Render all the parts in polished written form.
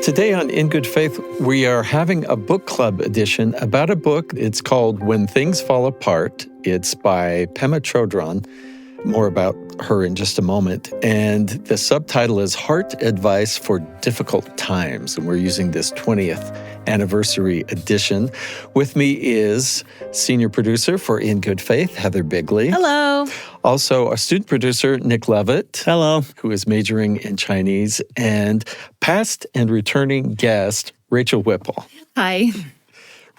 Today on In Good Faith, we are having a book club edition about a book. It's called When Things Fall Apart. It's by Pema Chödrön. More about her in just a moment. And the subtitle is Heart Advice for Difficult Times. And we're using this 20th anniversary edition. With me is senior producer for In Good Faith, Heather Bigley. Hello. Also, a student producer, Nick Levitt. Hello. Who is majoring in Chinese. And past and returning guest, Rachel Whipple. Hi.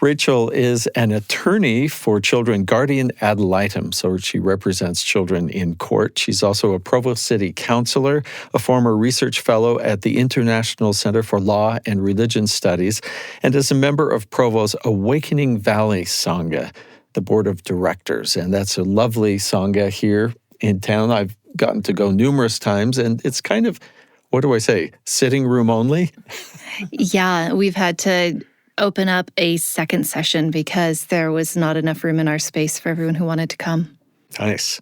Rachel is an attorney for children, guardian ad litem, so she represents children in court. She's also a Provo City Councilor, a former research fellow at the International Center for Law and Religion Studies, and is a member of Provo's Awakening Valley Sangha, the board of directors. And that's a lovely Sangha here in town. I've gotten to go numerous times, and it's kind of, what do I say, sitting room only? Yeah, we've had to open up a second session because there was not enough room in our space for everyone who wanted to come. Nice.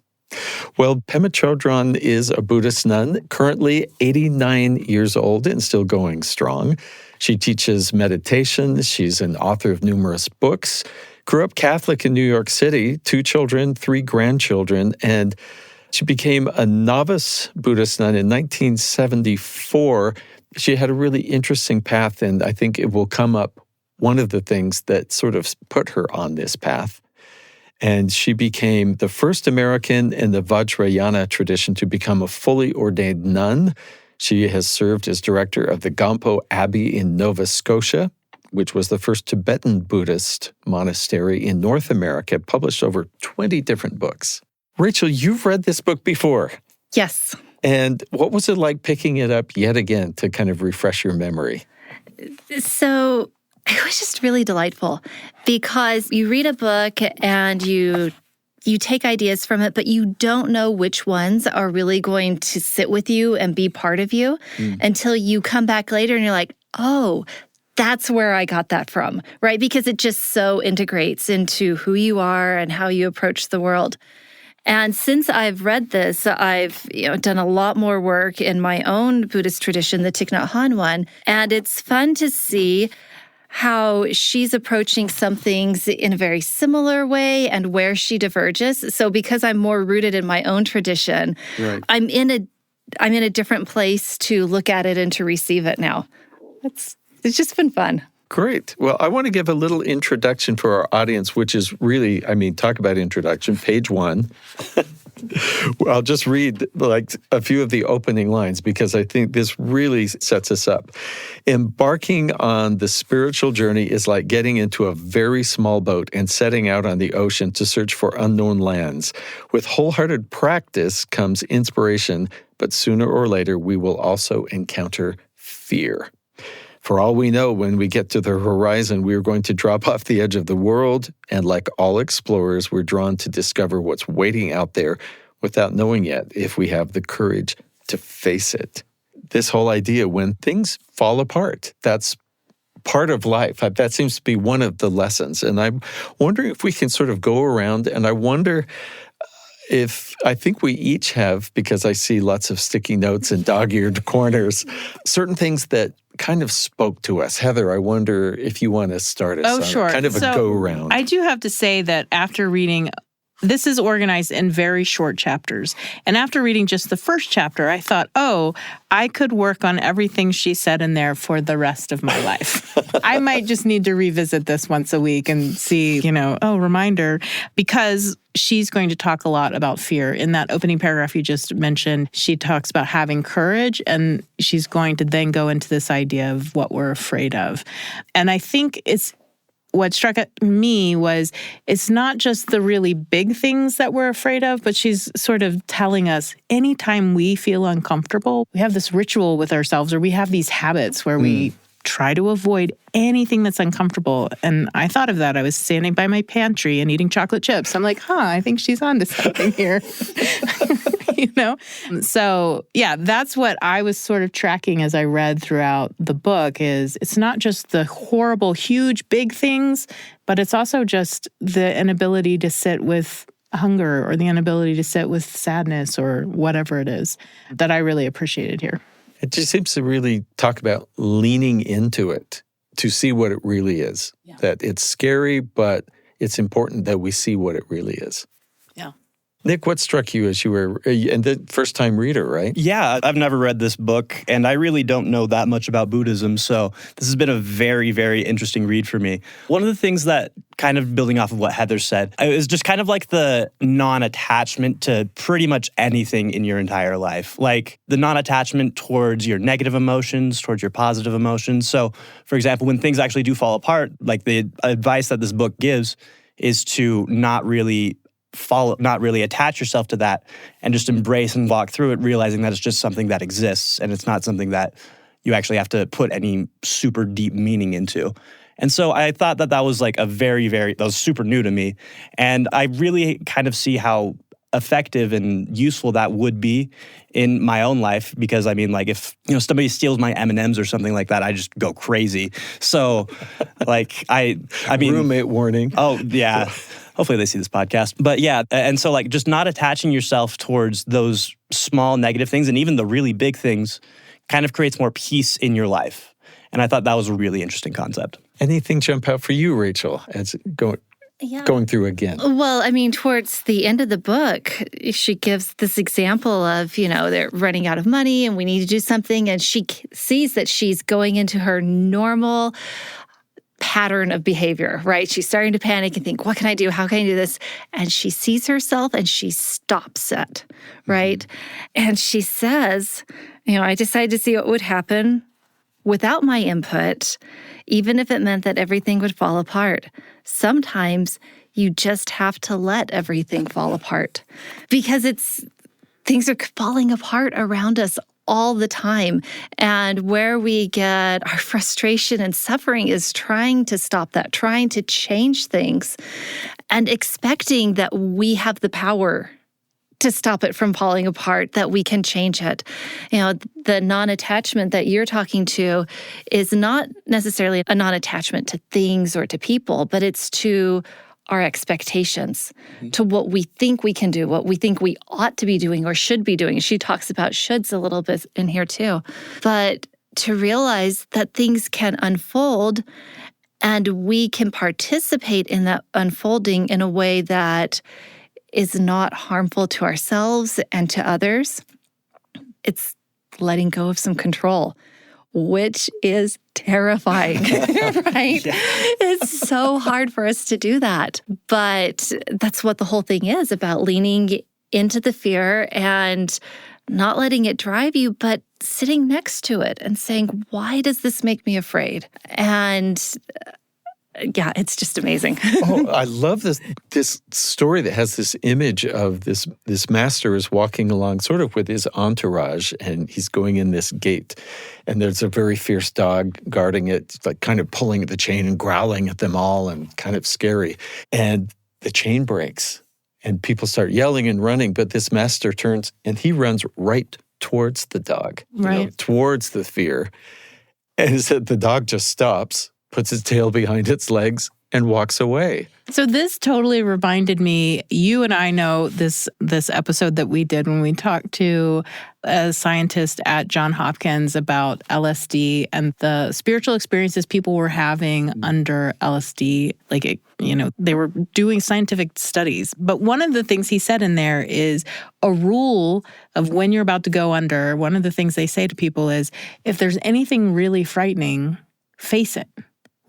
Well, Pema Chödrön is a Buddhist nun, currently 89 years old and still going strong. She teaches meditation. She's an author of numerous books. Grew up Catholic in New York City, 2 children, 3 grandchildren, and she became a novice Buddhist nun in 1974. She had a really interesting path, and I think it will come up one of the things that sort of put her on this path. And she became the first American in the Vajrayana tradition to become a fully ordained nun. She has served as director of the Gampo Abbey in Nova Scotia, which was the first Tibetan Buddhist monastery in North America, published over 20 different books. Rachel, you've read this book before. Yes. And what was it like picking it up yet again to kind of refresh your memory? So it was just really delightful because you read a book and you take ideas from it, but you don't know which ones are really going to sit with you and be part of you until you come back later and you're like, oh, that's where I got that from, right? Because it just so integrates into who you are and how you approach the world. And since I've read this, I've done a lot more work in my own Buddhist tradition, the Thich Nhat Hanh one, and it's fun to see how she's approaching some things in a very similar way and where she diverges. So because I'm more rooted in my own tradition, right, I'm in a different place to look at it and to receive it now. It's just been fun. Great. Well, I want to give a little introduction for our audience, which is really, talk about introduction, page 1. I'll just read like a few of the opening lines because I think this really sets us up. Embarking on the spiritual journey is like getting into a very small boat and setting out on the ocean to search for unknown lands. With wholehearted practice comes inspiration, but sooner or later we will also encounter fear. For all we know, when we get to the horizon, we are going to drop off the edge of the world, and like all explorers, we're drawn to discover what's waiting out there without knowing yet if we have the courage to face it. This whole idea, when things fall apart, that's part of life. That seems to be one of the lessons. And I'm wondering if we can sort of go around, and I wonder I think we each have, because I see lots of sticky notes and dog-eared corners, certain things that kind of spoke to us. Heather, I wonder if you want to start us on sure. kind of a go-around. I do have to say that after reading, this is organized in very short chapters. And after reading just the first chapter, I thought, I could work on everything she said in there for the rest of my life. I might just need to revisit this once a week and see, reminder, because she's going to talk a lot about fear. In that opening paragraph you just mentioned, she talks about having courage, and she's going to then go into this idea of what we're afraid of. And I think what struck at me was it's not just the really big things that we're afraid of, but she's sort of telling us anytime we feel uncomfortable, we have this ritual with ourselves, or we have these habits where we try to avoid anything that's uncomfortable. And I thought of that. I was standing by my pantry and eating chocolate chips. I'm like, I think she's onto something here. So yeah, that's what I was sort of tracking as I read throughout the book. Is it's not just the horrible, huge, big things, but it's also just the inability to sit with hunger or the inability to sit with sadness or whatever it is that I really appreciated here. It just seems to really talk about leaning into it to see what it really is. Yeah. That it's scary, but it's important that we see what it really is. Yeah. Nick, what struck you as you were, and the first-time reader, right? Yeah, I've never read this book, and I really don't know that much about Buddhism, so this has been a very, very interesting read for me. One of the things that, kind of building off of what Heather said, is just kind of like the non-attachment to pretty much anything in your entire life. Like the non-attachment towards your negative emotions, towards your positive emotions. So, for example, when things actually do fall apart, like the advice that this book gives is to not really attach yourself to that and just embrace and walk through it, realizing that it's just something that exists and it's not something that you actually have to put any super deep meaning into. And so I thought that was like that was super new to me. And I really kind of see how effective and useful that would be in my own life, because I mean, like if somebody steals my M&Ms or something like that, I just go crazy. So like I mean, roommate warning. Oh yeah. Hopefully they see this podcast. But yeah, and so like just not attaching yourself towards those small negative things and even the really big things kind of creates more peace in your life. And I thought that was a really interesting concept. Anything jump out for you, Rachel, as going through again? Well, I mean, towards the end of the book, she gives this example of, they're running out of money and we need to do something. And she sees that she's going into her normal pattern of behavior, right? She's starting to panic and think, what can I do? How can I do this? And she sees herself and she stops it, right? Mm-hmm. And she says, I decided to see what would happen without my input, even if it meant that everything would fall apart. Sometimes you just have to let everything fall apart because things are falling apart around us all the time. And where we get our frustration and suffering is trying to stop that, trying to change things and expecting that we have the power to stop it from falling apart, that we can change it. The non-attachment that you're talking to is not necessarily a non-attachment to things or to people, but it's to our expectations, to what we think we can do, what we think we ought to be doing or should be doing. She talks about shoulds a little bit in here too. But to realize that things can unfold and we can participate in that unfolding in a way that is not harmful to ourselves and to others. It's letting go of some control, which is terrifying, right? Yeah. It's so hard for us to do that. But that's what the whole thing is about, leaning into the fear and not letting it drive you, but sitting next to it and saying, why does this make me afraid? And yeah, it's just amazing. Oh, I love this story that has this image of this master is walking along sort of with his entourage, and he's going in this gate, and there's a very fierce dog guarding it, like kind of pulling at the chain and growling at them all and kind of scary. And the chain breaks, and people start yelling and running, but this master turns and he runs right towards the dog, right, towards the fear. And the dog just stops, puts its tail behind its legs, and walks away. So this totally reminded me, you and I know this episode that we did when we talked to a scientist at Johns Hopkins about LSD and the spiritual experiences people were having under LSD. Like, they were doing scientific studies. But one of the things he said in there is a rule of when you're about to go under. One of the things they say to people is, if there's anything really frightening, face it.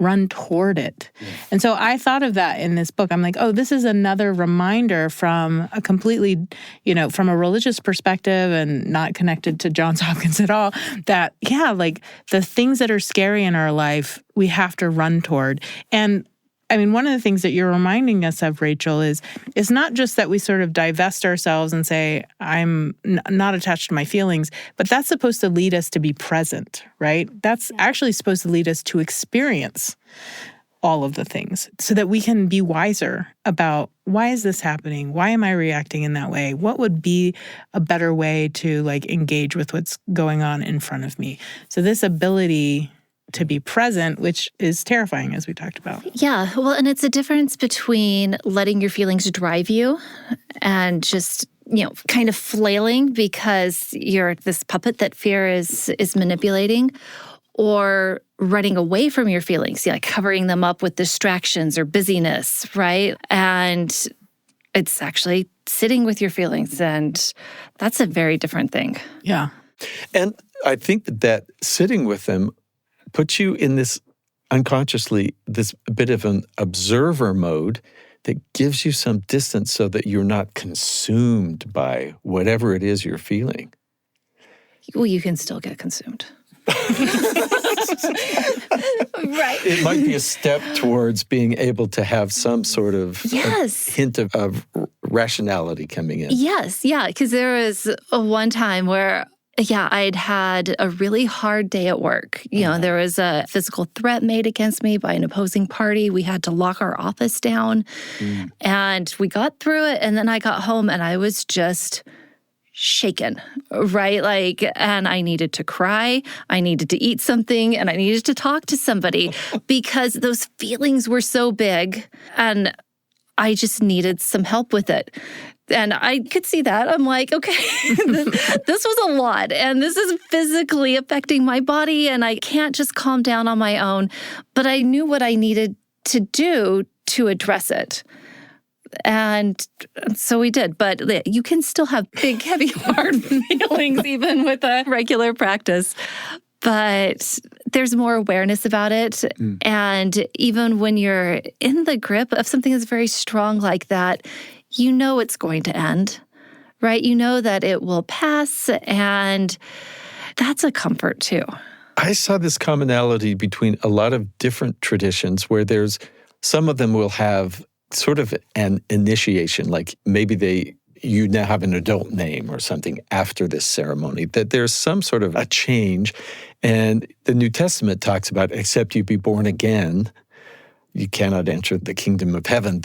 Run toward it. Yeah. And so I thought of that in this book. I'm like, oh, this is another reminder from a completely, from a religious perspective and not connected to Johns Hopkins at all, that, yeah, like the things that are scary in our life, we have to run toward. And I mean, one of the things that you're reminding us of, Rachel, is it's not just that we sort of divest ourselves and say, I'm not attached to my feelings, but that's supposed to lead us to be present, right? That's actually supposed to lead us to experience all of the things so that we can be wiser about, why is this happening? Why am I reacting in that way? What would be a better way to engage with what's going on in front of me? So this ability to be present, which is terrifying, as we talked about. Yeah, well, and it's a difference between letting your feelings drive you and just kind of flailing because you're this puppet that fear is manipulating, or running away from your feelings, like covering them up with distractions or busyness, right? And it's actually sitting with your feelings, and that's a very different thing. Yeah. And I think that sitting with them puts you in this unconsciously, this bit of an observer mode that gives you some distance so that you're not consumed by whatever it is you're feeling. Well, you can still get consumed. Right. It might be a step towards being able to have some sort of hint of rationality coming in. Yes, yeah, because there was one time where I'd had a really hard day at work. There was a physical threat made against me by an opposing party. We had to lock our office down, and we got through it. And then I got home, and I was just shaken, right? And I needed to cry, I needed to eat something, and I needed to talk to somebody because those feelings were so big, and I just needed some help with it. And I could see that. I'm like, okay, this was a lot, and this is physically affecting my body, and I can't just calm down on my own. But I knew what I needed to do to address it. And so we did. But you can still have big, heavy, hard feelings even with a regular practice. But there's more awareness about it. And even when you're in the grip of something that's very strong like that, you know it's going to end, right? You know that it will pass. And that's a comfort too. I saw this commonality between a lot of different traditions where some of them will have sort of an initiation, like maybe you now have an adult name or something after this ceremony, that there's some sort of a change. And the New Testament talks about, except you be born again, you cannot enter the kingdom of heaven.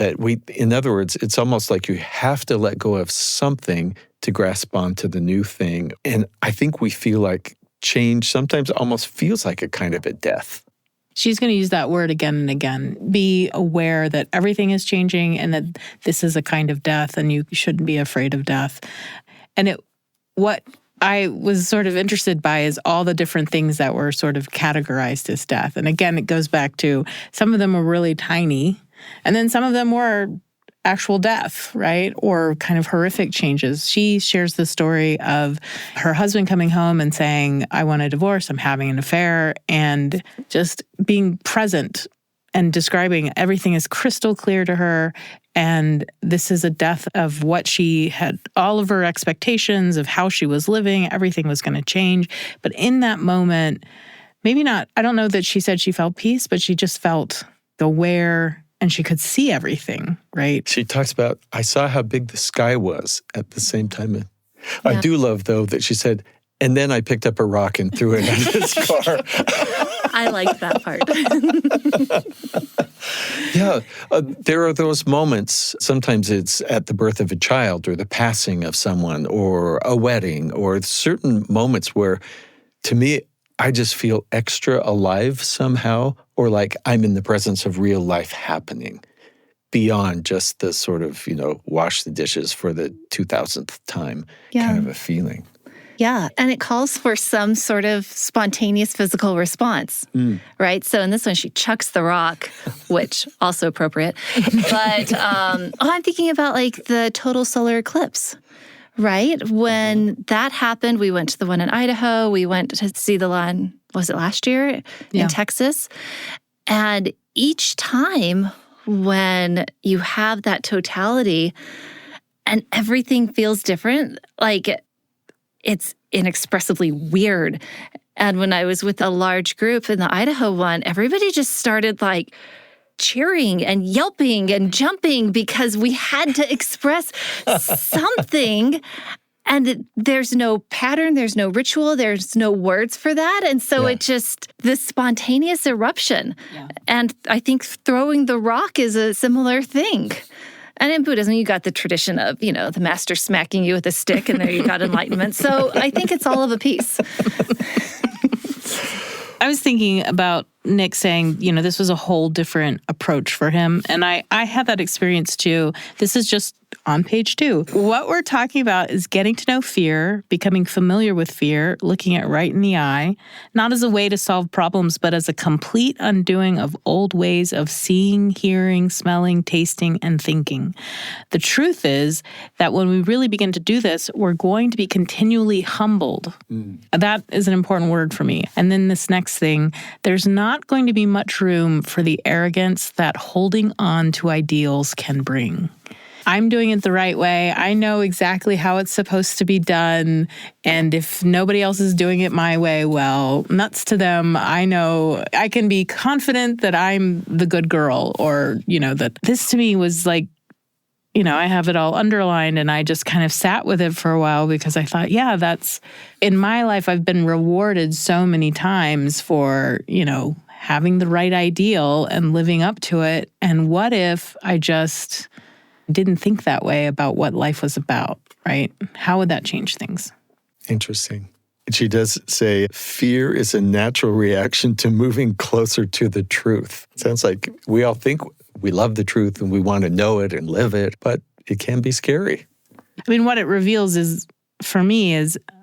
In other words, it's almost like you have to let go of something to grasp onto the new thing. And I think we feel like change sometimes almost feels like a kind of a death. She's going to use that word again and again. Be aware that everything is changing and that this is a kind of death and you shouldn't be afraid of death. And what I was sort of interested by is all the different things that were sort of categorized as death. And again, it goes back to some of them were really tiny, and then some of them were actual death, right? Or kind of horrific changes. She shares the story of her husband coming home and saying, I want a divorce, I'm having an affair, and just being present and describing everything is crystal clear to her. And this is a death of what she had, all of her expectations of how she was living, everything was going to change. But in that moment, maybe not, I don't know that she said she felt peace, but she just felt aware and she could see everything, right? She talks about, I saw how big the sky was at the same time. Yeah. I do love, though, that she said, and then I picked up a rock and threw it at his car. I liked that part. There are those moments, sometimes it's at the birth of a child or the passing of someone or a wedding or certain moments where, to me, I just feel extra alive somehow, or like I'm in the presence of real life happening beyond just the sort of, wash the dishes for the 2000th time kind of a feeling. Yeah, and it calls for some sort of spontaneous physical response, right? So in this one, she chucks the rock, which also appropriate. But I'm thinking about like the total solar eclipse. Right? When that happened, we went to the one in Idaho. We went to see the one, was it last year, in Texas? And each time when you have that totality and everything feels different, like it's inexpressibly weird. And when I was with a large group in the Idaho one, everybody just started like cheering and yelping and jumping because we had to express something. And there's no pattern, there's no ritual, there's no words for that. And so it just, this spontaneous eruption. Yeah. And I think throwing the rock is a similar thing. And in Buddhism, you got the tradition of, the master smacking you with a stick and there you got enlightenment. So I think it's all of a piece. I was thinking about Nick saying, this was a whole different approach for him. And I had that experience too. This is just on page 2. What we're talking about is getting to know fear, becoming familiar with fear, looking it right in the eye, not as a way to solve problems, but as a complete undoing of old ways of seeing, hearing, smelling, tasting, and thinking. The truth is that when we really begin to do this, we're going to be continually humbled. That is an important word for me. And then this next thing, there's not going to be much room for the arrogance that holding on to ideals can bring. I'm doing it the right way. I know exactly how it's supposed to be done. And if nobody else is doing it my way, well, nuts to them. I know I can be confident that I'm the good girl, or, that this to me was like, I have it all underlined, and I just kind of sat with it for a while because I thought, yeah, that's in my life. I've been rewarded so many times for, having the right ideal and living up to it. And what if I just didn't think that way about what life was about, right? How would that change things? Interesting. She does say, fear is a natural reaction to moving closer to the truth. Sounds like we all think we love the truth and we want to know it and live it, but it can be scary. I mean, what it reveals is, for me,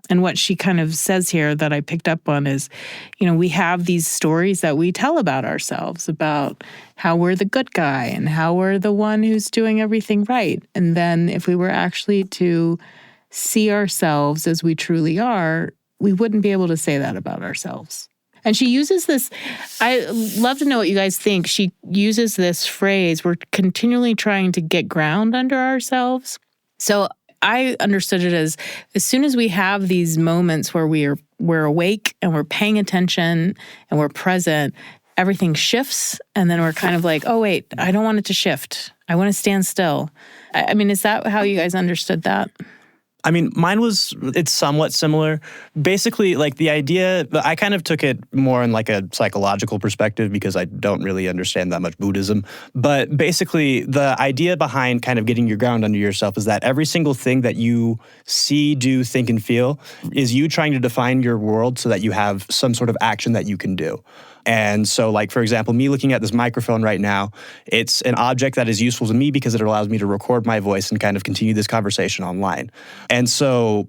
and what she kind of says here that I picked up on is, we have these stories that we tell about ourselves, about how we're the good guy and how we're the one who's doing everything right. And then if we were actually to see ourselves as we truly are, we wouldn't be able to say that about ourselves. And she uses this, I love to know what you guys think. She uses this phrase, we're continually trying to get ground under ourselves. So I understood it as soon as we have these moments where we're awake and we're paying attention and we're present, everything shifts, and then we're kind of like, oh wait, I don't want it to shift. I want to stand still. I mean, is that how you guys understood that? I mean, it's somewhat similar. Basically, like the idea, I kind of took it more in like a psychological perspective because I don't really understand that much Buddhism. But basically, the idea behind kind of getting your ground under yourself is that every single thing that you see, do, think, and feel is you trying to define your world so that you have some sort of action that you can do. And so, like, for example, me looking at this microphone right now, it's an object that is useful to me because it allows me to record my voice and kind of continue this conversation online. And so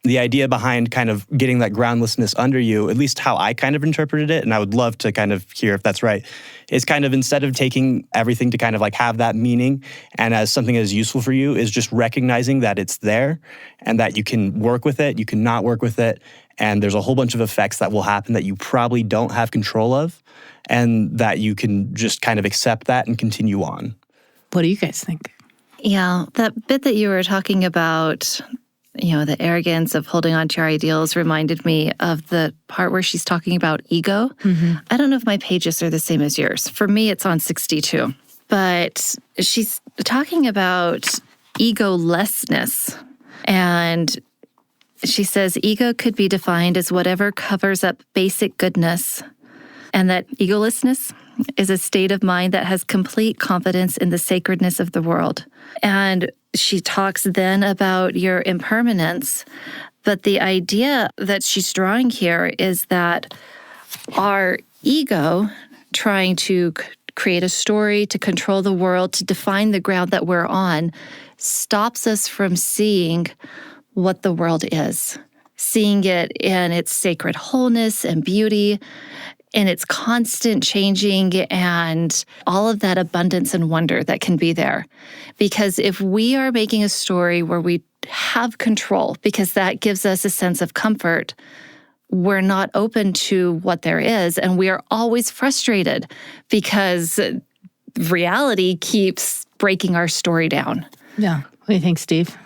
the idea behind kind of getting that groundlessness under you, at least how I kind of interpreted it, and I would love to kind of hear if that's right, is kind of instead of taking everything to kind of like have that meaning and as something that is useful for you, is just recognizing that it's there and that you can work with it, you can not work with it, and there's a whole bunch of effects that will happen that you probably don't have control of, and that you can just kind of accept that and continue on. What do you guys think? Yeah, that bit that you were talking about, the arrogance of holding on to our ideals reminded me of the part where she's talking about ego. Mm-hmm. I don't know if my pages are the same as yours. For me, it's on 62. But she's talking about egolessness. And she says ego could be defined as whatever covers up basic goodness, and that egolessness is a state of mind that has complete confidence in the sacredness of the world. And she talks then about your impermanence, but the idea that she's drawing here is that our ego, trying to create a story, to control the world, to define the ground that we're on, stops us from seeing what the world is, seeing it in its sacred wholeness and beauty, in its constant changing, and all of that abundance and wonder that can be there. Because if we are making a story where we have control, because that gives us a sense of comfort, we're not open to what there is, and we are always frustrated because reality keeps breaking our story down. Yeah. What do you think, Steve?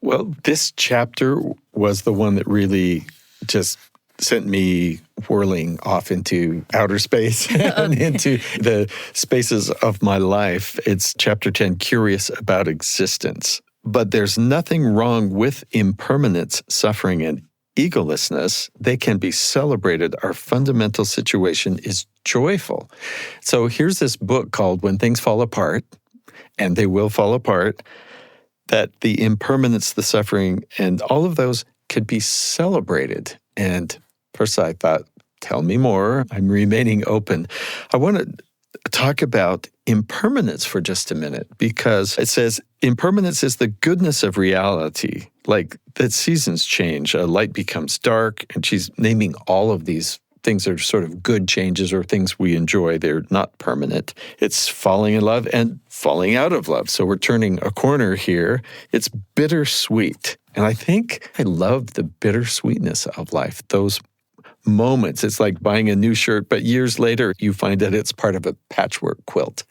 Well, this chapter was the one that really just sent me whirling off into outer space and into the spaces of my life. It's chapter 10, Curious About Existence. But there's nothing wrong with impermanence, suffering, and egolessness. They can be celebrated. Our fundamental situation is joyful. So here's this book called When Things Fall Apart, and they will fall apart, that the impermanence, the suffering, and all of those could be celebrated. And first I thought, tell me more. I'm remaining open. I want to talk about impermanence for just a minute, because it says impermanence is the goodness of reality, like that seasons change, a light becomes dark, and she's naming all of these things that are sort of good changes or things we enjoy. They're not permanent. It's falling in love and falling out of love. So we're turning a corner here. It's bittersweet. And I think I love the bittersweetness of life, those moments. It's like buying a new shirt, but years later, you find that it's part of a patchwork quilt.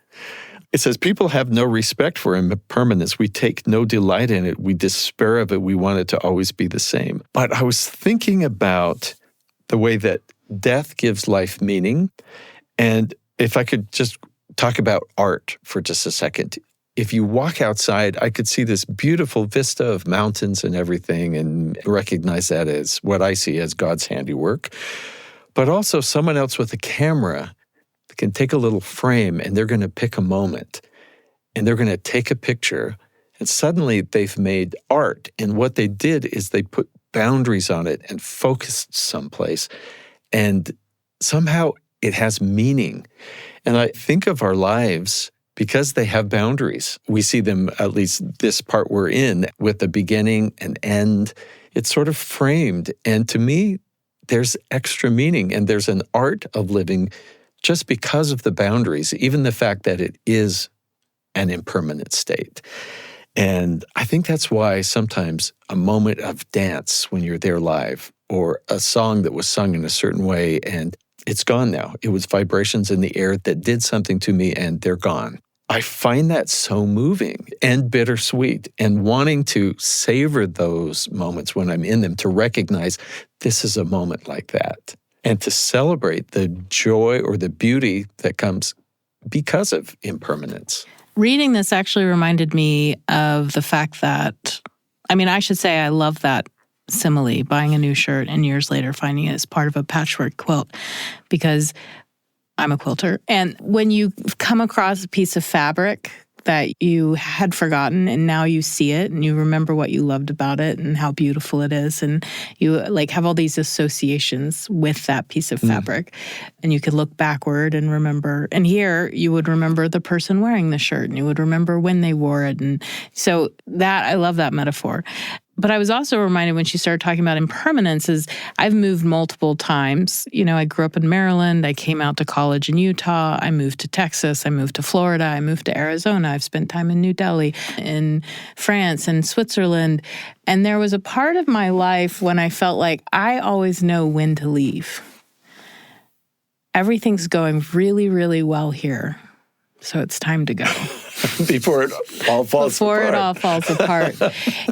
It says, people have no respect for impermanence. We take no delight in it. We despair of it. We want it to always be the same. But I was thinking about the way that death gives life meaning. And if I could just talk about art for just a second. If you walk outside, I could see this beautiful vista of mountains and everything and recognize that as what I see as God's handiwork. But also someone else with a camera can take a little frame and they're going to pick a moment and they're going to take a picture, and suddenly they've made art. And what they did is they put boundaries on it and focused someplace. And somehow it has meaning. And I think of our lives because they have boundaries. We see them, at least this part we're in, with the beginning and end. It's sort of framed. And to me, there's extra meaning and there's an art of living just because of the boundaries, even the fact that it is an impermanent state. And I think that's why sometimes a moment of dance when you're there live, or a song that was sung in a certain way and it's gone now. It was vibrations in the air that did something to me and they're gone. I find that so moving and bittersweet, and wanting to savor those moments when I'm in them, to recognize this is a moment like that, and to celebrate the joy or the beauty that comes because of impermanence. Reading this actually reminded me of the fact that, I should say I love that simile, buying a new shirt and years later finding it as part of a patchwork quilt, because I'm a quilter. And when you come across a piece of fabric that you had forgotten and now you see it and you remember what you loved about it and how beautiful it is, and you have all these associations with that piece of fabric, and you could look backward and remember. And here you would remember the person wearing the shirt and you would remember when they wore it. And so that, I love that metaphor. But I was also reminded when she started talking about impermanence is I've moved multiple times. I grew up in Maryland. I came out to college in Utah. I moved to Texas. I moved to Florida. I moved to Arizona. I've spent time in New Delhi, in France, and Switzerland. And there was a part of my life when I felt like I always know when to leave. Everything's going really, really well here. So it's time to go. Before it all falls apart.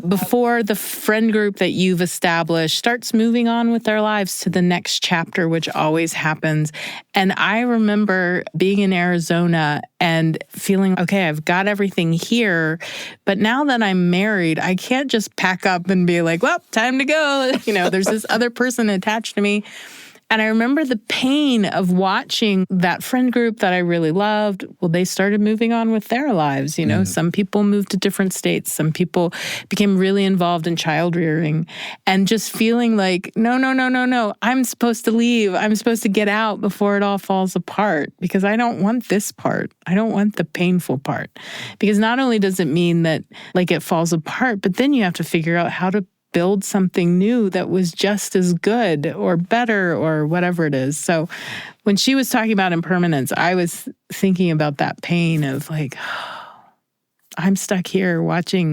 Before the friend group that you've established starts moving on with their lives to the next chapter, which always happens. And I remember being in Arizona and feeling, okay, I've got everything here. But now that I'm married, I can't just pack up and be like, well, time to go. There's this other person attached to me. And I remember the pain of watching that friend group that I really loved. Well, they started moving on with their lives. Some people moved to different states. Some people became really involved in child rearing, and just feeling like, no. I'm supposed to leave. I'm supposed to get out before it all falls apart, because I don't want this part. I don't want the painful part, because not only does it mean that it falls apart, but then you have to figure out how to build something new that was just as good or better or whatever it is. So when she was talking about impermanence, I was thinking about that pain of I'm stuck here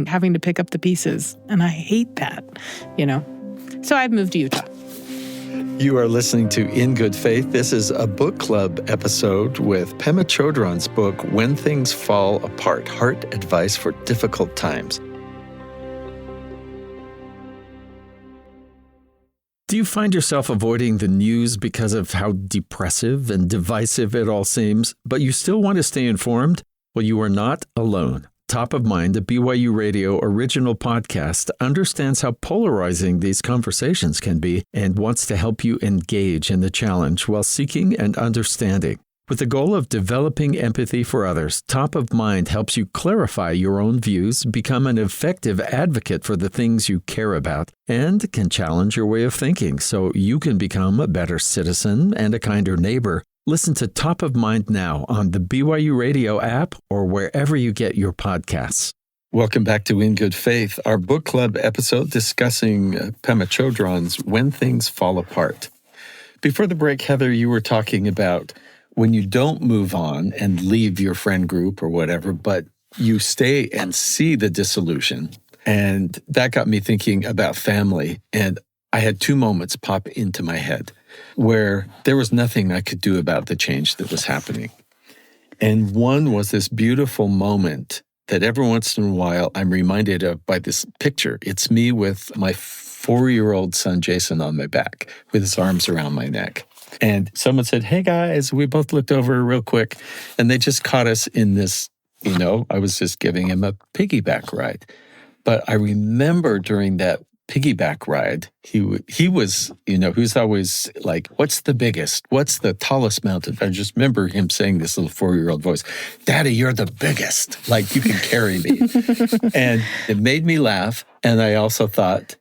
having to pick up the pieces. And I hate that, So I've moved to Utah. You are listening to In Good Faith. This is a book club episode with Pema Chödrön's book, When Things Fall Apart, Heart Advice for Difficult Times. Do you find yourself avoiding the news because of how depressive and divisive it all seems, but you still want to stay informed? Well, you are not alone. Top of Mind, the BYU Radio original podcast, understands how polarizing these conversations can be and wants to help you engage in the challenge while seeking and understanding. With the goal of developing empathy for others, Top of Mind helps you clarify your own views, become an effective advocate for the things you care about, and can challenge your way of thinking so you can become a better citizen and a kinder neighbor. Listen to Top of Mind now on the BYU Radio app or wherever you get your podcasts. Welcome back to In Good Faith, our book club episode discussing Pema Chödrön's When Things Fall Apart. Before the break, Heather, you were talking about when you don't move on and leave your friend group or whatever, but you stay and see the dissolution. And that got me thinking about family. And I had two moments pop into my head where there was nothing I could do about the change that was happening. And one was this beautiful moment that every once in a while I'm reminded of by this picture. It's me with my 4-year-old son, Jason, on my back with his arms around my neck. And someone said, "Hey guys," we both looked over real quick and they just caught us in this, I was just giving him a piggyback ride. But I remember during that piggyback ride, he was, he was always like, "What's the biggest? What's the tallest mountain?" I just remember him saying this little 4-year-old voice, "Daddy, you're the biggest. Like you can carry me." And it made me laugh. And I also thought,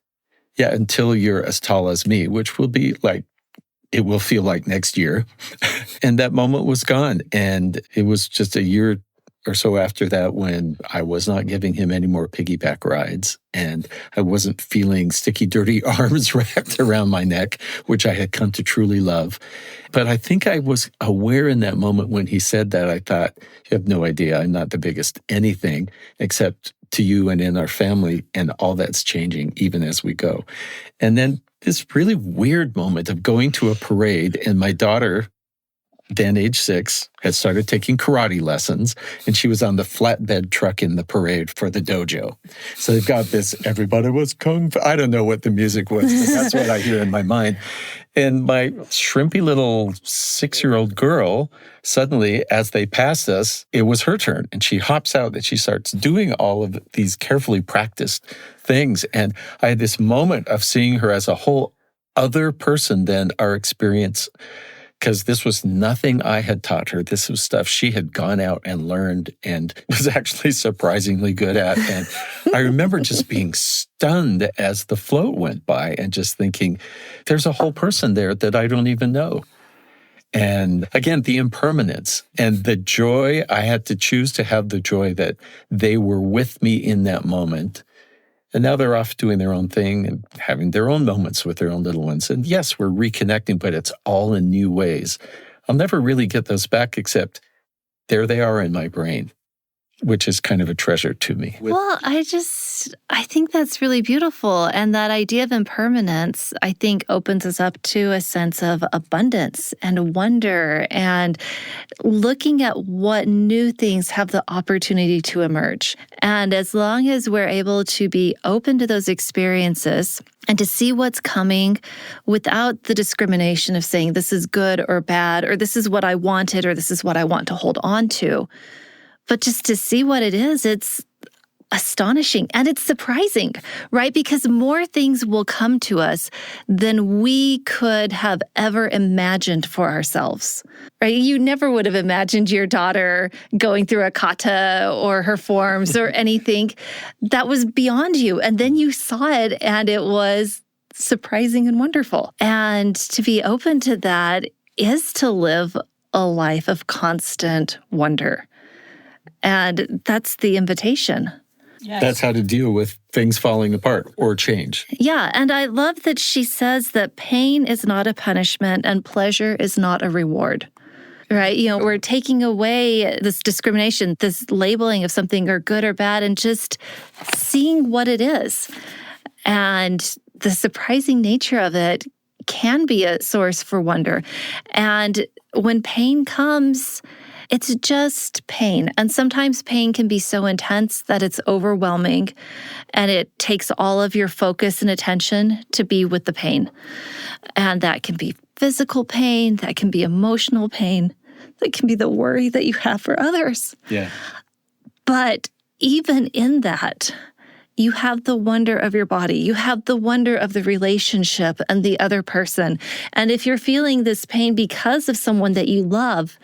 yeah, until you're as tall as me, which will be like, it will feel like next year. And that moment was gone. And it was just a year or so after that when I was not giving him any more piggyback rides. And I wasn't feeling sticky, dirty arms wrapped around my neck, which I had come to truly love. But I think I was aware in that moment when he said that, I thought, you have no idea, I'm not the biggest anything except to you and in our family. And all that's changing even as we go. And then this really weird moment of going to a parade, and my daughter, then age 6, had started taking karate lessons, and she was on the flatbed truck in the parade for the dojo. So they've got this, everybody was kung fu. I don't know what the music was, but that's what I hear in my mind. And my shrimpy little 6-year-old girl, suddenly, as they passed us, it was her turn. And she hops out and she starts doing all of these carefully practiced things. And I had this moment of seeing her as a whole other person than our experience, because this was nothing I had taught her. This was stuff she had gone out and learned and was actually surprisingly good at. And I remember just being stunned as the float went by and just thinking, there's a whole person there that I don't even know. And again, the impermanence and the joy, I had to choose to have the joy that they were with me in that moment. And now they're off doing their own thing and having their own moments with their own little ones. And yes, we're reconnecting, but it's all in new ways. I'll never really get those back, except there they are in my brain, which is kind of a treasure to me. Well, I think that's really beautiful. And that idea of impermanence, I think, opens us up to a sense of abundance and wonder and looking at what new things have the opportunity to emerge. And as long as we're able to be open to those experiences and to see what's coming without the discrimination of saying this is good or bad, or this is what I wanted, or this is what I want to hold on to, but just to see what it is, it's astonishing and it's surprising, right? Because more things will come to us than we could have ever imagined for ourselves, right? You never would have imagined your daughter going through a kata or her forms or anything that was beyond you. And then you saw it and it was surprising and wonderful. And to be open to that is to live a life of constant wonder. And that's the invitation. Yes. That's how to deal with things falling apart or change. Yeah, and I love that she says that pain is not a punishment and pleasure is not a reward. Right? We're taking away this discrimination, this labeling of something or good or bad, and just seeing what it is. And the surprising nature of it can be a source for wonder. And when pain comes, it's just pain. And sometimes pain can be so intense that it's overwhelming and it takes all of your focus and attention to be with the pain. And that can be physical pain, that can be emotional pain, that can be the worry that you have for others. Yeah. But even in that, you have the wonder of your body. You have the wonder of the relationship and the other person. And if you're feeling this pain because of someone that you love,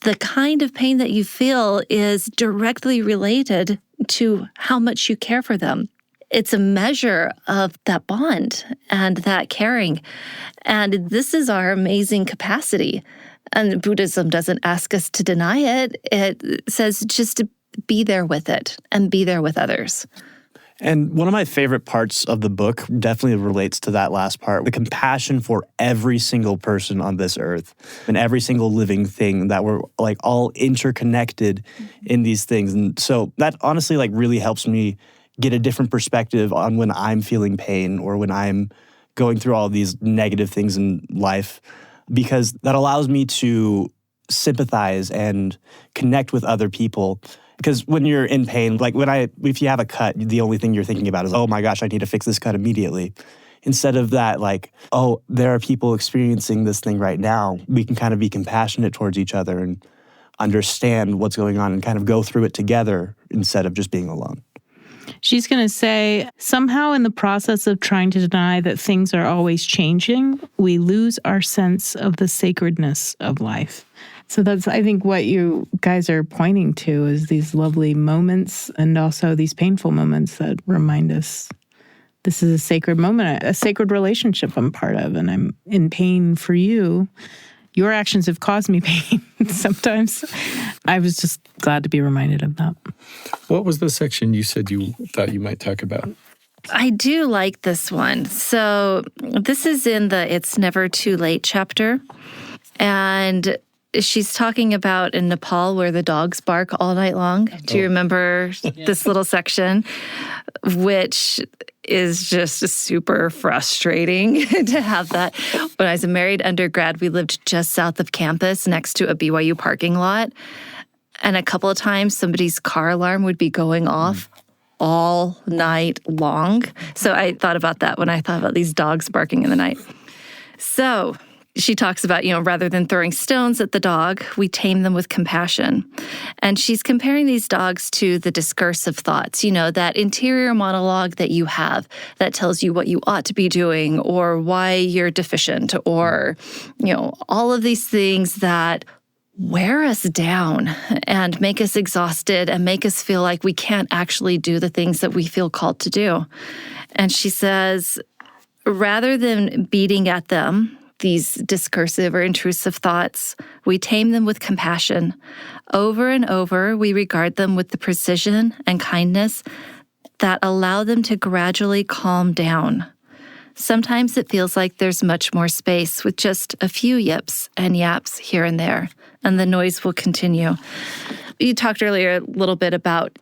the kind of pain that you feel is directly related to how much you care for them. It's a measure of that bond and that caring. And this is our amazing capacity. And Buddhism doesn't ask us to deny it. It says just to be there with it and be there with others. And one of my favorite parts of the book definitely relates to that last part, the compassion for every single person on this earth and every single living thing, that we're like all interconnected in these things. And so that honestly like really helps me get a different perspective on when I'm feeling pain or when I'm going through all these negative things in life, because that allows me to sympathize and connect with other people. Because when you're in pain, like if you have a cut, the only thing you're thinking about is, oh my gosh, I need to fix this cut immediately. Instead of that, like, oh, there are people experiencing this thing right now. We can kind of be compassionate towards each other and understand what's going on and kind of go through it together instead of just being alone. She's going to say, somehow in the process of trying to deny that things are always changing, we lose our sense of the sacredness of life. So that's, I think, what you guys are pointing to is these lovely moments and also these painful moments that remind us this is a sacred moment, a sacred relationship I'm part of, and I'm in pain for you. Your actions have caused me pain sometimes. I was just glad to be reminded of that. What was the section you said you thought you might talk about? I do like this one. So this is in the It's Never Too Late chapter. And she's talking about in Nepal where the dogs bark all night long. Do you remember this little section? Which is just super frustrating to have that. When I was a married undergrad, we lived just south of campus next to a BYU parking lot. And a couple of times somebody's car alarm would be going off all night long. So I thought about that when I thought about these dogs barking in the night. So she talks about, rather than throwing stones at the dog, we tame them with compassion. And she's comparing these dogs to the discursive thoughts, that interior monologue that you have that tells you what you ought to be doing or why you're deficient or, all of these things that wear us down and make us exhausted and make us feel like we can't actually do the things that we feel called to do. And she says, rather than beating at them, these discursive or intrusive thoughts, we tame them with compassion. Over and over, we regard them with the precision and kindness that allow them to gradually calm down. Sometimes it feels like there's much more space with just a few yips and yaps here and there, and the noise will continue. You talked earlier a little bit about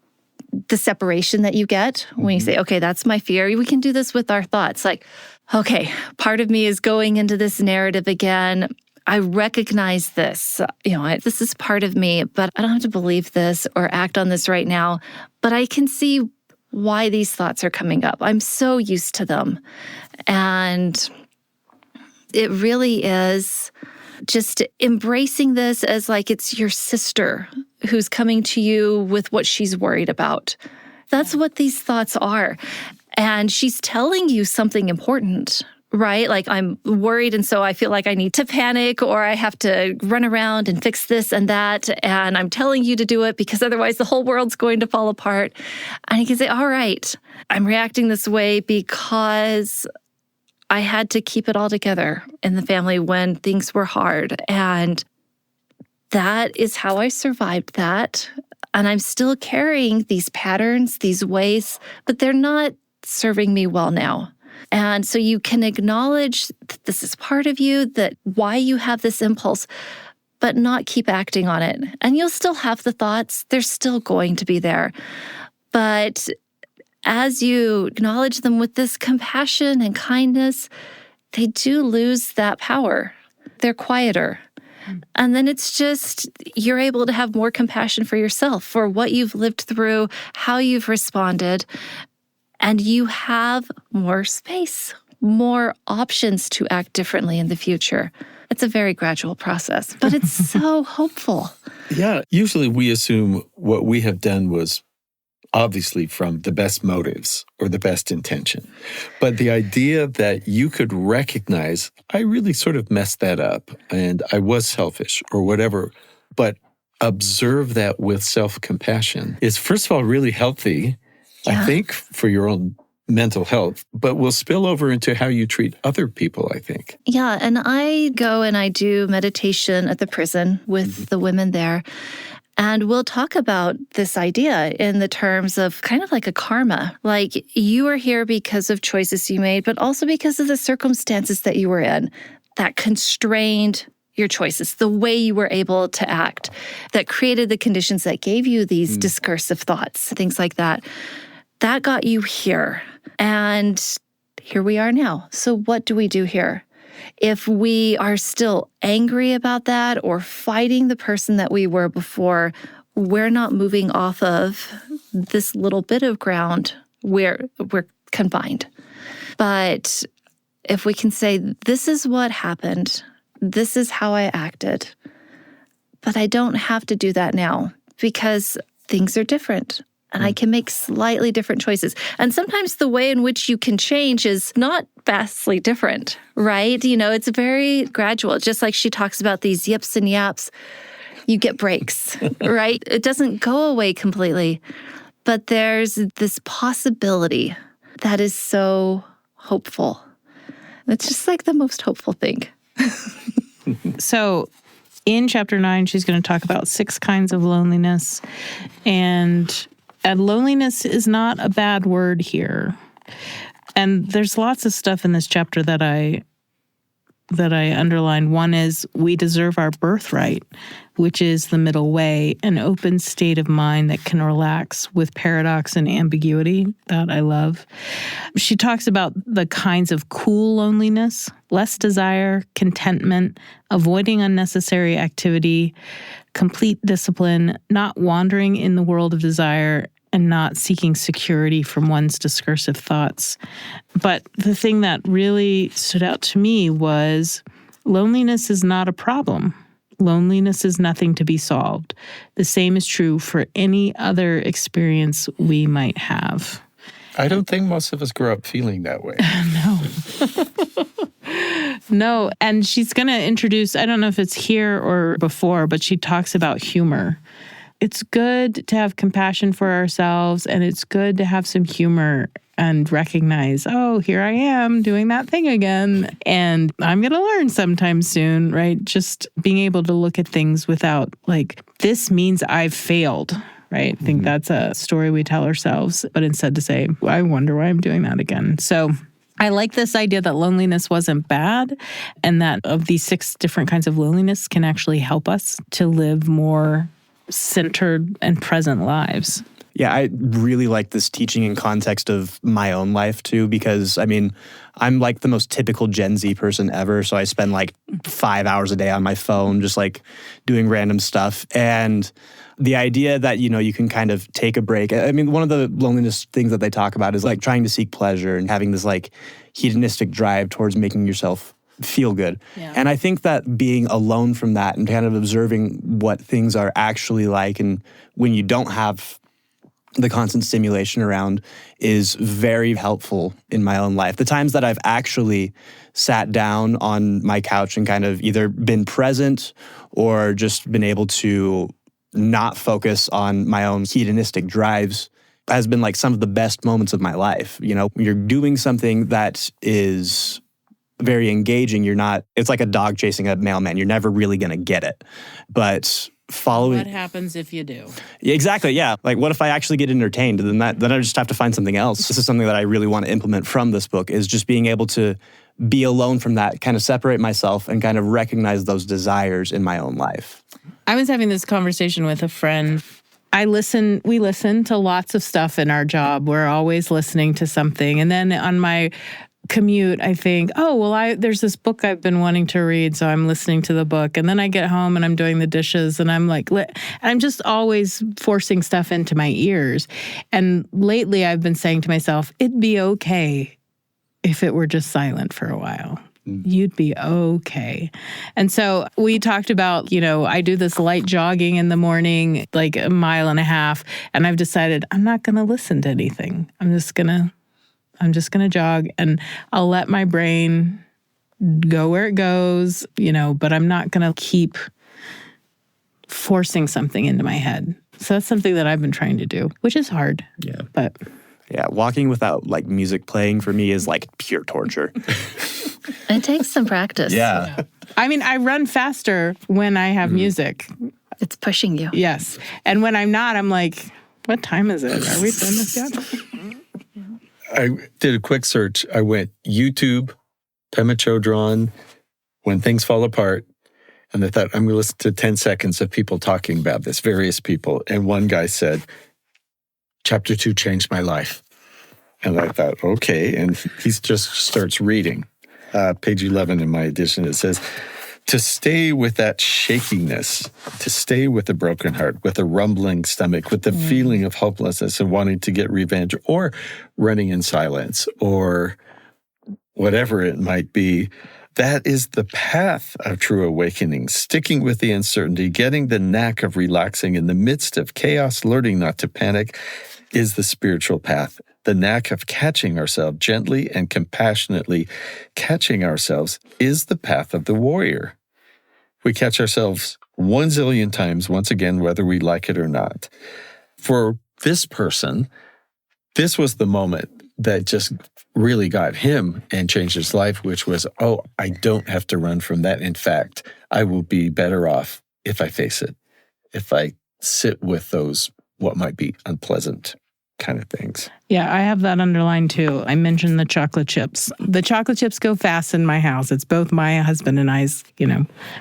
the separation that you get when you say, okay, that's my fear. We can do this with our thoughts. Like, okay, part of me is going into this narrative again. I recognize this. This is part of me, but I don't have to believe this or act on this right now. But I can see why these thoughts are coming up. I'm so used to them. And it really is just embracing this as like it's your sister who's coming to you with what she's worried about. That's what these thoughts are. And she's telling you something important, right? Like, I'm worried, and so I feel like I need to panic or I have to run around and fix this and that. And I'm telling you to do it because otherwise the whole world's going to fall apart. And you can say, all right, I'm reacting this way because I had to keep it all together in the family when things were hard. And that is how I survived that. And I'm still carrying these patterns, these ways, but they're not serving me well now. And so you can acknowledge that this is part of you, that why you have this impulse, but not keep acting on it. And you'll still have the thoughts. They're still going to be there. But as you acknowledge them with this compassion and kindness, they do lose that power. They're quieter. And then it's just, you're able to have more compassion for yourself, for what you've lived through, how you've responded, and you have more space, more options to act differently in the future. It's a very gradual process, but it's so hopeful. Yeah, usually we assume what we have done was obviously from the best motives or the best intention. But the idea that you could recognize, I really sort of messed that up and I was selfish or whatever, but observe that with self-compassion is, first of all, really healthy, I think, for your own mental health, but will spill over into how you treat other people, I think. Yeah, and I go and I do meditation at the prison with the women there. And we'll talk about this idea in the terms of kind of like a karma. Like you are here because of choices you made, but also because of the circumstances that you were in that constrained your choices, the way you were able to act, that created the conditions that gave you these discursive thoughts, things like that. That got you here. And here we are now. So what do we do here? If we are still angry about that or fighting the person that we were before, we're not moving off of this little bit of ground where we're confined. But if we can say, this is what happened, this is how I acted, but I don't have to do that now because things are different. And I can make slightly different choices. And sometimes the way in which you can change is not vastly different, right? You know, it's very gradual. Just like she talks about these yips and yaps, you get breaks, right? It doesn't go away completely. But there's this possibility that is so hopeful. It's just like the most hopeful thing. So in chapter 9, she's going to talk about 6 kinds of loneliness. And loneliness is not a bad word here. And there's lots of stuff in this chapter that I underlined. One is we deserve our birthright, which is the middle way, an open state of mind that can relax with paradox and ambiguity. That I love. She talks about the kinds of cool loneliness, less desire, contentment, avoiding unnecessary activity, complete discipline, not wandering in the world of desire, and not seeking security from one's discursive thoughts. But the thing that really stood out to me was loneliness is not a problem. Loneliness is nothing to be solved. The same is true for any other experience we might have. I don't think most of us grow up feeling that way. No, and she's going to introduce, I don't know if it's here or before, but she talks about humor. It's good to have compassion for ourselves, and it's good to have some humor and recognize, oh, here I am doing that thing again, and I'm going to learn sometime soon, right? Just being able to look at things without, like, this means I've failed, right? I think that's a story we tell ourselves, but instead to say, I wonder why I'm doing that again. So I like this idea that loneliness wasn't bad, and that of these 6 different kinds of loneliness can actually help us to live more centered and present lives. Yeah, I really like this teaching in context of my own life too, because I mean, I'm like the most typical Gen Z person ever. So I spend like 5 hours a day on my phone, just like doing random stuff. And the idea that, you know, you can kind of take a break. I mean, one of the loneliness things that they talk about is like trying to seek pleasure and having this like hedonistic drive towards making yourself feel good. Yeah. And I think that being alone from that and kind of observing what things are actually like and when you don't have the constant stimulation around is very helpful in my own life. The times that I've actually sat down on my couch and kind of either been present or just been able to not focus on my own hedonistic drives has been like some of the best moments of my life. You know, when you're doing something that is very engaging, it's like a dog chasing a mailman. You're never really going to get it. But following... What happens if you do? Yeah, exactly, yeah. Like, what if I actually get entertained? Then I just have to find something else. This is something that I really want to implement from this book, is just being able to be alone from that, kind of separate myself and kind of recognize those desires in my own life. I was having this conversation with a friend. We listen to lots of stuff in our job. We're always listening to something. And then on my commute, I think, there's this book I've been wanting to read, so I'm listening to the book. And then I get home and I'm doing the dishes and I'm like, I'm just always forcing stuff into my ears. And lately I've been saying to myself, it'd be okay if it were just silent for a while. you'd be okay. And so we talked about, I do this light jogging in the morning, like 1.5 miles, and I've decided I'm not going to listen to anything. I'm just going to jog, and I'll let my brain go where it goes, but I'm not going to keep forcing something into my head. So that's something that I've been trying to do, which is hard. Yeah. But yeah, walking without like music playing for me is like pure torture. It takes some practice. Yeah. I mean, I run faster when I have music. It's pushing you. Yes. And when I'm not, I'm like, what time is it? Are we done this yet? I did a quick search. I went YouTube, Pema Chödrön, When Things Fall Apart, and I thought, I'm going to listen to 10 seconds of people talking about this, various people. And one guy said, Chapter 2 changed my life. And I thought, okay. And he just starts reading. Page 11 in my edition, it says, to stay with that shakiness, to stay with a broken heart, with a rumbling stomach, with the feeling of hopelessness and wanting to get revenge, or running in silence, or whatever it might be, that is the path of true awakening, sticking with the uncertainty, getting the knack of relaxing in the midst of chaos, learning not to panic, is the spiritual path. The knack of catching ourselves gently and compassionately, catching ourselves, is the path of the warrior. We catch ourselves 1 zillion times, once again, whether we like it or not. For this person, this was the moment that just really got him and changed his life, which was, I don't have to run from that. In fact, I will be better off if I face it, if I sit with those, what might be unpleasant kind of things. Yeah, I have that underlined too. I mentioned the chocolate chips. The chocolate chips go fast in my house. It's both my husband and I's,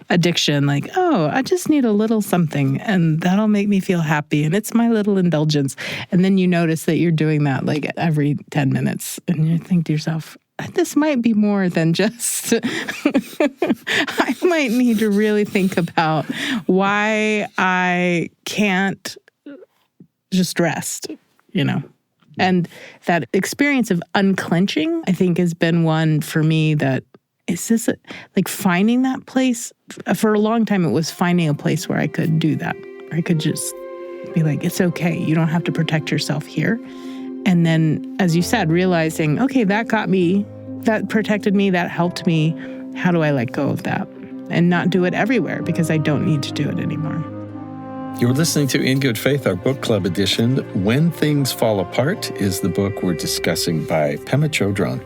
addiction. Like, I just need a little something and that'll make me feel happy. And it's my little indulgence. And then you notice that you're doing that like every 10 minutes. And you think to yourself, this might be more than just, I might need to really think about why I can't just rest. And that experience of unclenching, I think, has been one for me that is this like finding that place. For a long time, it was finding a place where I could do that. I could just be like, it's okay. You don't have to protect yourself here. And then, as you said, realizing, okay, that got me, that protected me, that helped me. How do I let go of that and not do it everywhere because I don't need to do it anymore? You're listening to In Good Faith, our book club edition. When Things Fall Apart is the book we're discussing by Pema Chödrön.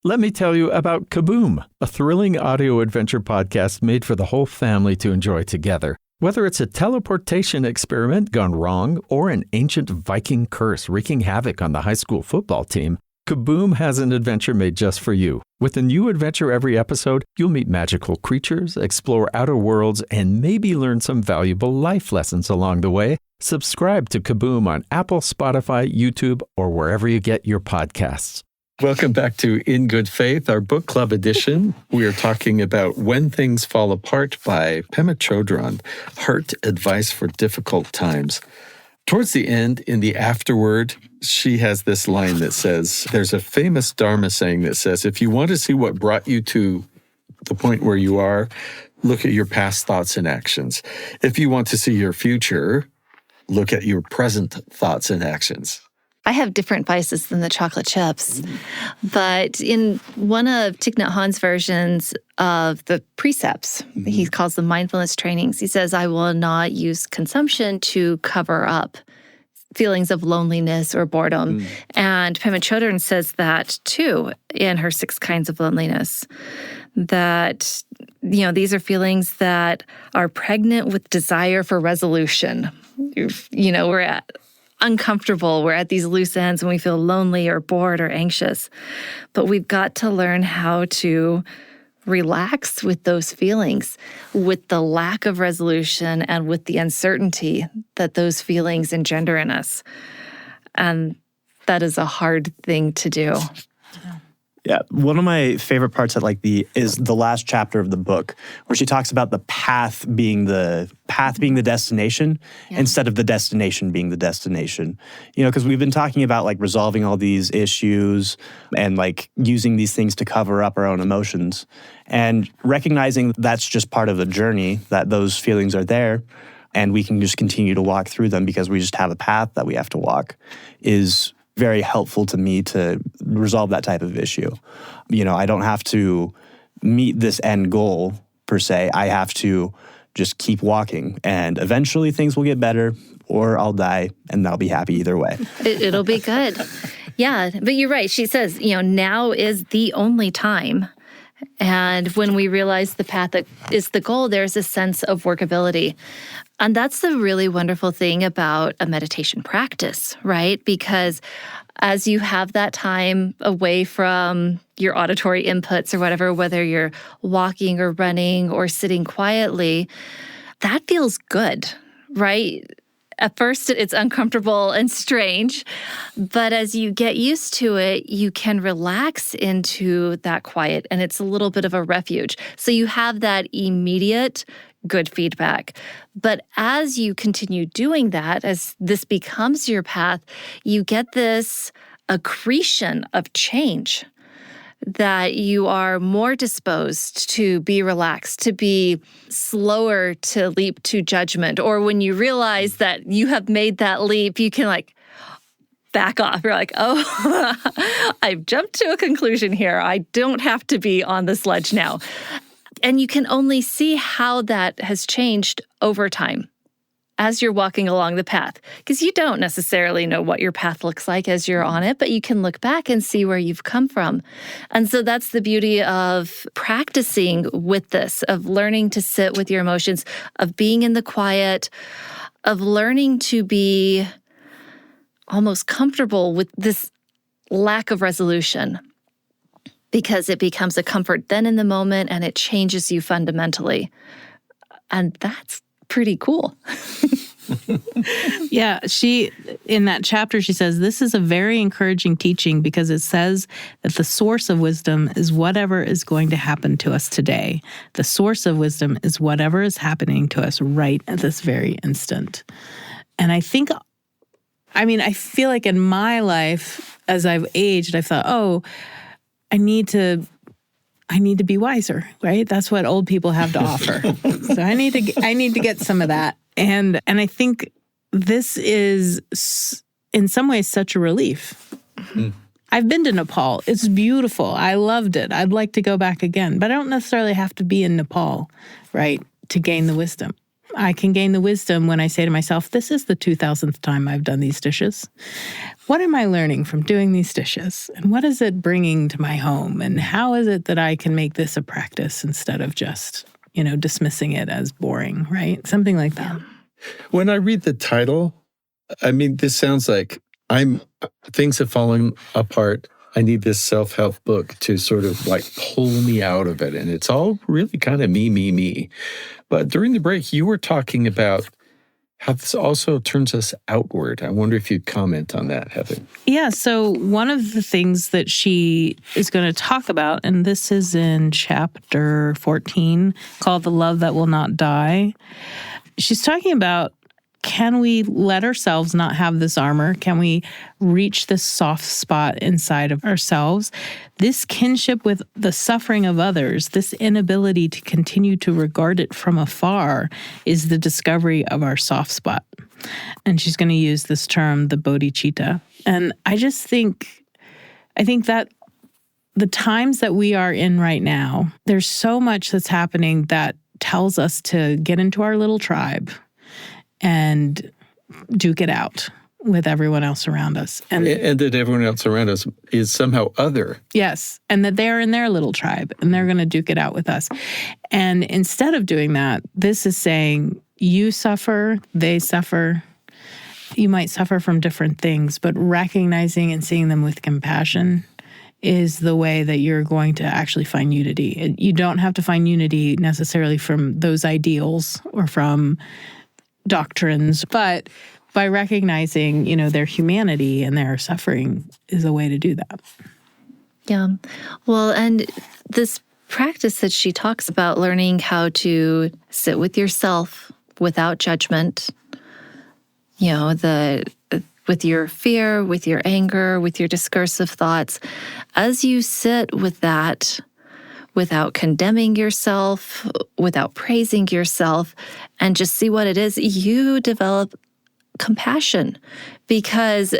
Let me tell you about Kaboom, a thrilling audio adventure podcast made for the whole family to enjoy together. Whether it's a teleportation experiment gone wrong or an ancient Viking curse wreaking havoc on the high school football team, Kaboom has an adventure made just for you. With a new adventure every episode, you'll meet magical creatures, explore outer worlds, and maybe learn some valuable life lessons along the way. Subscribe to Kaboom on Apple, Spotify, YouTube, or wherever you get your podcasts. Welcome back to In Good Faith, our book club edition. We are talking about When Things Fall Apart by Pema Chödrön, Heart Advice for Difficult Times. Towards the end, in the afterword, she has this line that says, there's a famous Dharma saying that says, if you want to see what brought you to the point where you are, look at your past thoughts and actions. If you want to see your future, look at your present thoughts and actions. I have different vices than the chocolate chips. But in one of Thich Nhat Hanh's versions of the precepts, he calls them mindfulness trainings, he says, I will not use consumption to cover up feelings of loneliness or boredom. And Pema Chödrön says that too in her 6 kinds of loneliness. That, these are feelings that are pregnant with desire for resolution. We're uncomfortable. We're at these loose ends when we feel lonely or bored or anxious. But we've got to learn how to relax with those feelings, with the lack of resolution and with the uncertainty that those feelings engender in us. And that is a hard thing to do. Yeah, one of my favorite parts at is the last chapter of the book, where she talks about the path being the destination instead of the destination being the destination. Because we've been talking about resolving all these issues and using these things to cover up our own emotions, and recognizing that's just part of the journey, that those feelings are there, and we can just continue to walk through them because we just have a path that we have to walk, is very helpful to me to resolve that type of issue. I don't have to meet this end goal per se. I have to just keep walking, and eventually things will get better, or I'll die and I'll be happy either way. It'll be good. Yeah, but you're right. She says, now is the only time. And when we realize the path that is the goal, there's a sense of workability. And that's the really wonderful thing about a meditation practice, right? Because as you have that time away from your auditory inputs or whatever, whether you're walking or running or sitting quietly, that feels good, right? At first, it's uncomfortable and strange, but as you get used to it, you can relax into that quiet, and it's a little bit of a refuge. So you have that immediate good feedback. But as you continue doing that, as this becomes your path, you get this accretion of change, that you are more disposed to be relaxed, to be slower to leap to judgment. Or when you realize that you have made that leap, you can back off. You're like, oh, I've jumped to a conclusion here. I don't have to be on the sledge now. And you can only see how that has changed over time as you're walking along the path, because you don't necessarily know what your path looks like as you're on it, but you can look back and see where you've come from. And so that's the beauty of practicing with this, of learning to sit with your emotions, of being in the quiet, of learning to be almost comfortable with this lack of resolution, because it becomes a comfort then in the moment and it changes you fundamentally. And that's pretty cool. Yeah, in that chapter, she says, this is a very encouraging teaching because it says that the source of wisdom is whatever is going to happen to us today. The source of wisdom is whatever is happening to us right at this very instant. And I feel like in my life, as I've aged, I've thought, I need to be wiser, right? That's what old people have to offer. So I need to get some of that. And I think this is in some ways such a relief. Mm-hmm. I've been to Nepal. It's beautiful. I loved it. I'd like to go back again, but I don't necessarily have to be in Nepal, right, to gain the wisdom. I can gain the wisdom when I say to myself, this is the 2000th time I've done these dishes. What am I learning from doing these dishes? And what is it bringing to my home? And how is it that I can make this a practice instead of just, dismissing it as boring, right? Something like that. When I read the title, this sounds like things have fallen apart. I need this self-help book to sort of pull me out of it. And it's all really kind of me. But during the break, you were talking about how this also turns us outward. I wonder if you'd comment on that, Heather. Yeah, so one of the things that she is going to talk about, and this is in chapter 14, called The Love That Will Not Die. She's talking about, can we let ourselves not have this armor? Can we reach this soft spot inside of ourselves? This kinship with the suffering of others, this inability to continue to regard it from afar, is the discovery of our soft spot. And she's going to use this term, the bodhicitta. And I think that the times that we are in right now, there's so much that's happening that tells us to get into our little tribe and duke it out with everyone else around us. And that everyone else around us is somehow other. Yes, and that they're in their little tribe, and they're going to duke it out with us. And instead of doing that, this is saying, you suffer, they suffer. You might suffer from different things, but recognizing and seeing them with compassion is the way that you're going to actually find unity. You don't have to find unity necessarily from those ideals or from doctrines, but by recognizing, their humanity and their suffering is a way to do that. Yeah. Well, and this practice that she talks about, learning how to sit with yourself without judgment, with your fear, with your anger, with your discursive thoughts, as you sit with that, without condemning yourself, without praising yourself, and just see what it is, you develop compassion because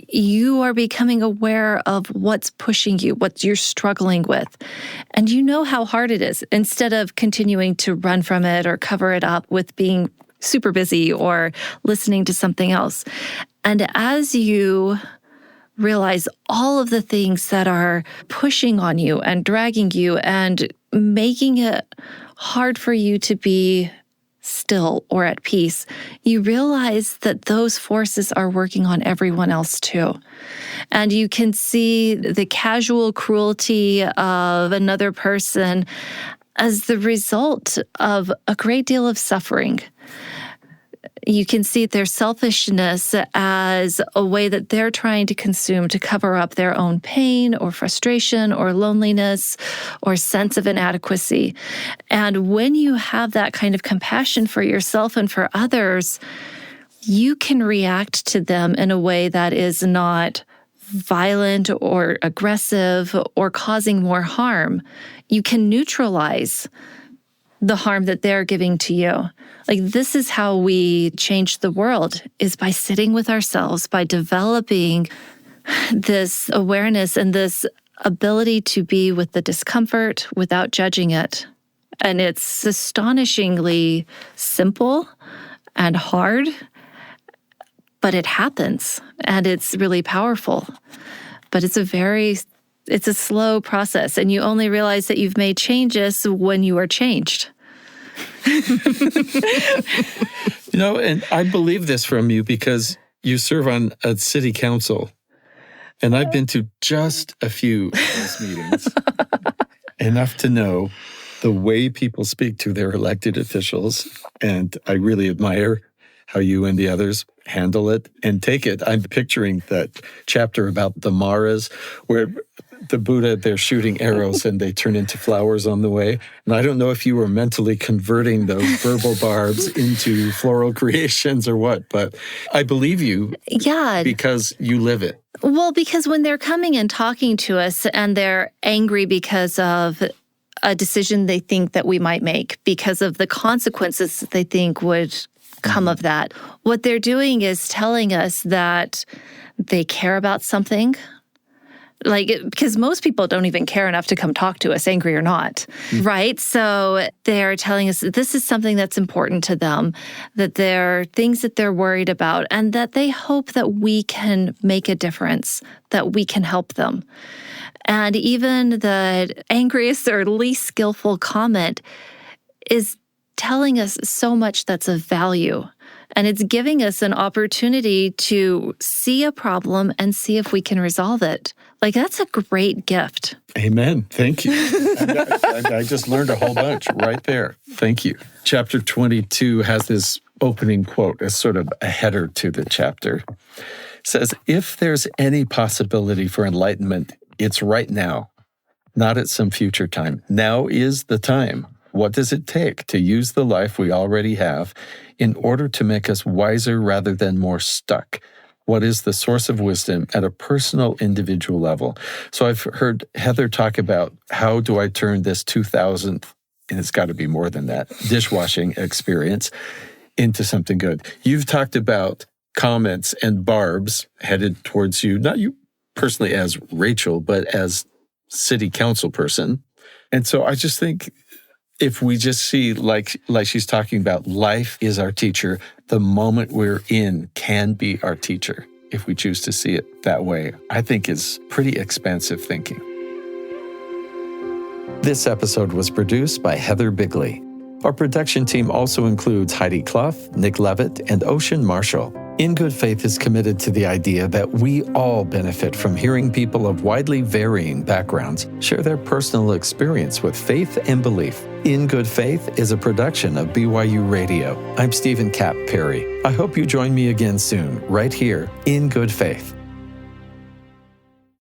you are becoming aware of what's pushing you, what you're struggling with. And you know how hard it is, instead of continuing to run from it or cover it up with being super busy or listening to something else. And as you realize all of the things that are pushing on you and dragging you and making it hard for you to be still or at peace, you realize that those forces are working on everyone else too. And you can see the casual cruelty of another person as the result of a great deal of suffering. You can see their selfishness as a way that they're trying to consume to cover up their own pain or frustration or loneliness or sense of inadequacy. And when you have that kind of compassion for yourself and for others, you can react to them in a way that is not violent or aggressive or causing more harm. You can neutralize the harm that they're giving to you. Like, this is how we change the world, is by sitting with ourselves, by developing this awareness and this ability to be with the discomfort without judging it. And it's astonishingly simple and hard, but it happens, and it's really powerful. But it's a slow process, and you only realize that you've made changes when you are changed. And I believe this from you because you serve on a city council, and I've been to just a few of those meetings, enough to know the way people speak to their elected officials, and I really admire how you and the others handle it and take it. I'm picturing that chapter about the Maras, where the Buddha, they're shooting arrows and they turn into flowers on the way. And I don't know if you were mentally converting those verbal barbs into floral creations or what, but I believe you. Yeah. Because you live it. Well, because when they're coming and talking to us and they're angry because of a decision they think that we might make, because of the consequences that they think would come of that, what they're doing is telling us that they care about something. Because most people don't even care enough to come talk to us, angry or not, right? So they're telling us that this is something that's important to them, that there are things that they're worried about, and that they hope that we can make a difference, that we can help them. And even the angriest or least skillful comment is telling us so much that's of value. And it's giving us an opportunity to see a problem and see if we can resolve it. That's a great gift. Amen. Thank you. I just learned a whole bunch right there. Thank you. Chapter 22 has this opening quote as sort of a header to the chapter. It says, if there's any possibility for enlightenment, it's right now, not at some future time. Now is the time. What does it take to use the life we already have in order to make us wiser rather than more stuck? What is the source of wisdom at a personal, individual level? So I've heard Heather talk about how do I turn this 2000th, and it's got to be more than that, dishwashing experience into something good. You've talked about comments and barbs headed towards you, not you personally as Rachel, but as city council person. And so I just think if we just see, like she's talking about, life is our teacher, the moment we're in can be our teacher, if we choose to see it that way, I think is pretty expansive thinking. This episode was produced by Heather Bigley. Our production team also includes Heidi Clough, Nick Levitt, and Ocean Marshall. In Good Faith is committed to the idea that we all benefit from hearing people of widely varying backgrounds share their personal experience with faith and belief. In Good Faith is a production of BYU Radio. I'm Stephen Kapp Perry. I hope you join me again soon, right here in Good Faith.